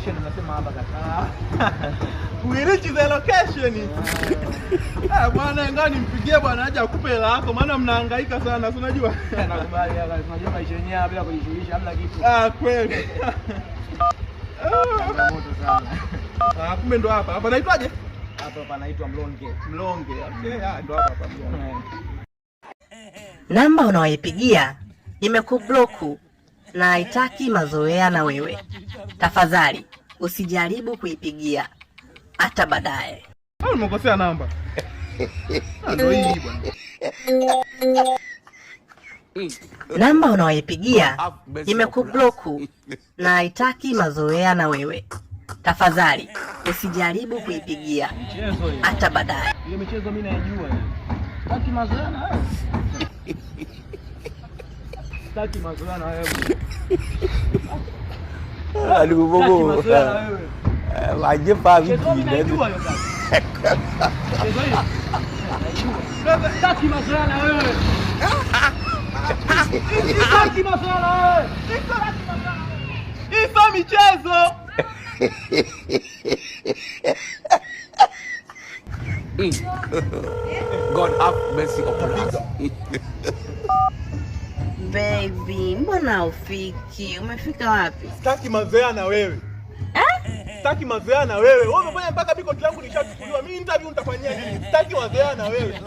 location unasema hapa kaka. We reach the location. Bwana ngani mpigie bwana aje akupe hela yako maana mnahangaika sana, si unajua? Nakubali hapa, unajua maisha yenyewe bila kujishughulisha hamna kitu. Kweli. Moto sana. Kumbe ndo hapa. Hapa naitwaje? Hapa panaitwa Mlonge. Mlonge. Okay, ndo hapa Mlonge. Namba unaoipigia imekubloku na haitaki mazoea na wewe. Tafadhali usijaribu kuipigia hata baadaye. Nimekosea namba. Ndio hii bwana. Namba unaoipigia imekubloku na haitaki mazoea na wewe. Tafadhali usijaribu kuipigia hata baadaye. Ile michezo mimi najua. Sitaki mazoea na wewe. Sitaki mazoea na wewe. Alikubogo. Waje favi. Najua hiyo kazi. Sitaki mazoea na wewe. Sitaki mazoea na wewe. Hizo michezo. God have mercy upon us. Baby, mbona ufiki? Umefika wapi? Sitaki mazoea na wewe. Sitaki mazoea na wewe. Wewe umefanya mpaka biko langu lishachukuliwa. Mimi interview nitafanyia nini? Sitaki mazoea na wewe.